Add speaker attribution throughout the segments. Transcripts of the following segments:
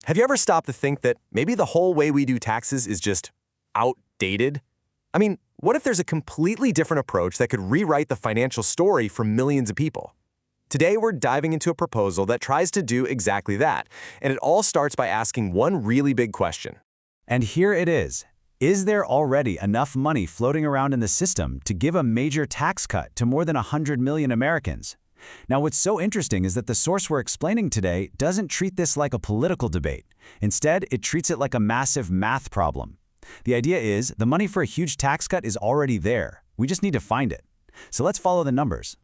Speaker 1: Have you ever stopped to think that maybe the whole way we do taxes is just outdated? I mean, what if there's a completely different approach that could rewrite the financial story for millions of people? Today, we're diving into a proposal that tries to do exactly that, and it all starts by asking one really big question.
Speaker 2: And here it is. Is there already enough money floating around in the system to give a major tax cut to more than 100 million Americans? Now, what's so interesting is that the source we're explaining today doesn't treat this like a political debate. Instead, it treats it like a massive math problem. The idea is the money for a huge tax cut is already there. We just need to find it. So let's follow the numbers.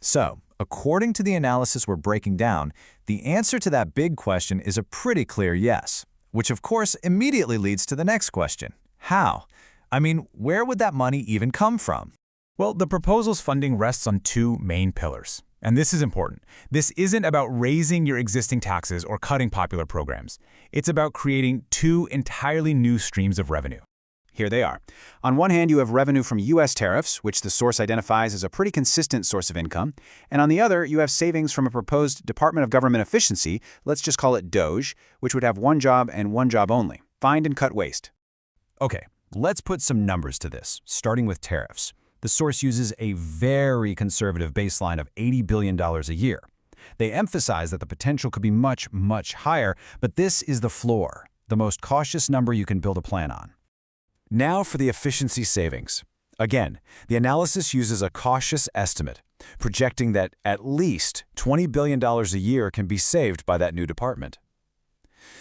Speaker 3: So, according to the analysis we're breaking down, the answer to that big question is a pretty clear yes, which of course immediately leads to the next question. How? I mean, where would that money even come from?
Speaker 4: Well, the proposal's funding rests on two main pillars. And this is important. This isn't about raising your existing taxes or cutting popular programs. It's about creating two entirely new streams of revenue.
Speaker 2: Here they are. On one hand, you have revenue from U.S. tariffs, which the source identifies as a pretty consistent source of income. And on the other, you have savings from a proposed Department of Government Efficiency, let's just call it DOGE, which would have one job and one job only: find and cut waste.
Speaker 3: Okay, let's put some numbers to this, starting with tariffs. The source uses a very conservative baseline of $80 billion a year. They emphasize that the potential could be much, much higher, but this is the floor, the most cautious number you can build a plan on. Now for the efficiency savings. Again, the analysis uses a cautious estimate, projecting that at least $20 billion a year can be saved by that new department.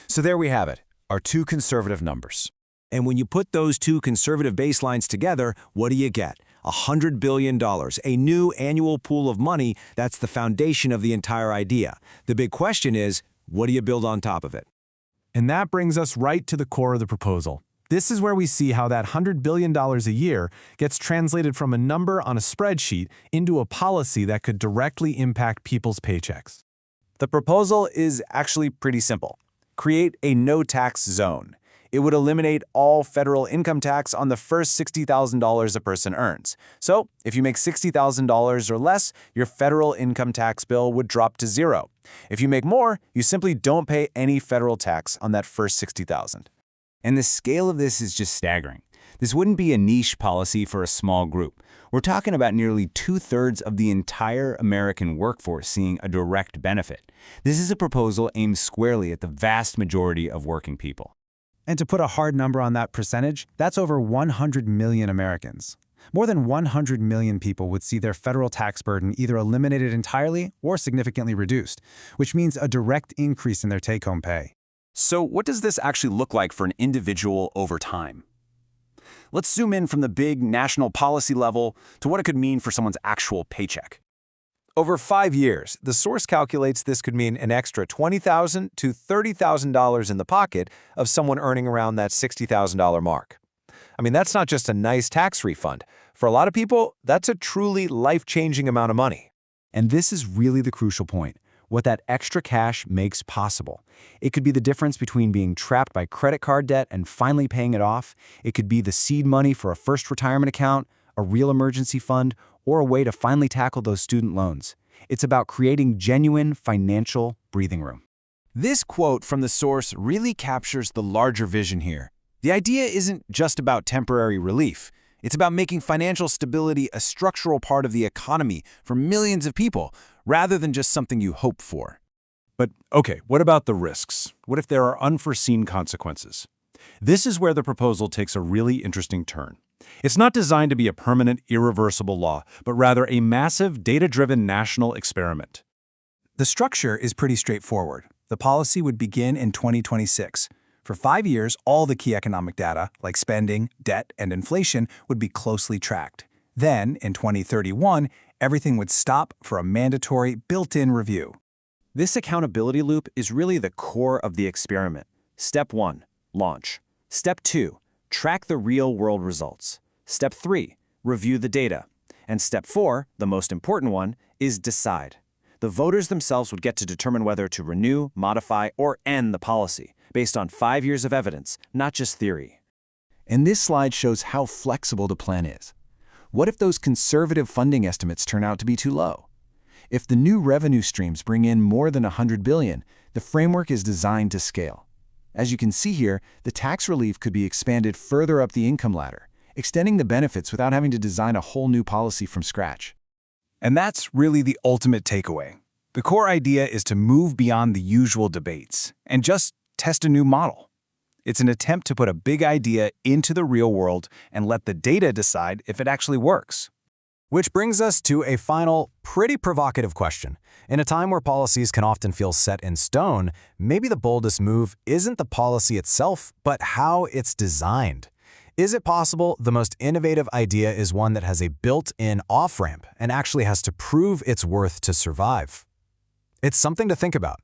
Speaker 3: So there we have it, our two conservative numbers. And when you put those two conservative baselines together, what do you get? $100 billion, a new annual pool of money that's the foundation of the entire idea. The big question is, what do you build on top of it?
Speaker 5: And that brings us right to the core of the proposal. This is where we see how that $100 billion a year gets translated from a number on a spreadsheet into a policy that could directly impact people's paychecks.
Speaker 2: The proposal is actually pretty simple. Create a no-tax zone. It would eliminate all federal income tax on the first $60,000 a person earns. So, if you make $60,000 or less, your federal income tax bill would drop to zero. If you make more, you simply don't pay any federal tax on that first $60,000. And the scale of this is just staggering. This wouldn't be a niche policy for a small group. We're talking about nearly 2/3 of the entire American workforce seeing a direct benefit. This is a proposal aimed squarely at the vast majority of working people.
Speaker 6: And to put a hard number on that percentage, that's over 100 million Americans. More than 100 million people would see their federal tax burden either eliminated entirely or significantly reduced, which means a direct increase in their take-home pay.
Speaker 2: So what does this actually look like for an individual over time? Let's zoom in from the big national policy level to what it could mean for someone's actual paycheck.
Speaker 1: Over 5 years, the source calculates this could mean an extra $20,000 to $30,000 in the pocket of someone earning around that $60,000 mark. I mean, that's not just a nice tax refund. For a lot of people, that's a truly life-changing amount of money.
Speaker 2: And this is really the crucial point, what that extra cash makes possible. It could be the difference between being trapped by credit card debt and finally paying it off. It could be the seed money for a first retirement account, a real emergency fund, or a way to finally tackle those student loans. It's about creating genuine financial breathing room.
Speaker 3: This quote from the source really captures the larger vision here. The idea isn't just about temporary relief. It's about making financial stability a structural part of the economy for millions of people, rather than just something you hope for.
Speaker 5: But okay, what about the risks? What if there are unforeseen consequences? This is where the proposal takes a really interesting turn. It's not designed to be a permanent, irreversible law, but rather a massive, data-driven national experiment.
Speaker 6: The structure is pretty straightforward. The policy would begin in 2026. For 5 years, all the key economic data, like spending, debt, and inflation, would be closely tracked. Then, in 2031, everything would stop for a mandatory, built-in review.
Speaker 2: This accountability loop is really the core of the experiment. Step 1, launch. Step 2, track the real-world results. Step 3, review the data. And Step 4, the most important one, is decide. The voters themselves would get to determine whether to renew, modify, or end the policy, based on 5 years of evidence, not just theory.
Speaker 3: And this slide shows how flexible the plan is. What if those conservative funding estimates turn out to be too low? If the new revenue streams bring in more than $100 billion, the framework is designed to scale.
Speaker 2: As you can see here, the tax relief could be expanded further up the income ladder, extending the benefits without having to design a whole new policy from scratch.
Speaker 6: And that's really the ultimate takeaway. The core idea is to move beyond the usual debates and just test a new model. It's an attempt to put a big idea into the real world and let the data decide if it actually works.
Speaker 2: Which brings us to a final, pretty provocative question. In a time where policies can often feel set in stone, maybe the boldest move isn't the policy itself, but how it's designed. Is it possible the most innovative idea is one that has a built-in off-ramp and actually has to prove its worth to survive? It's something to think about.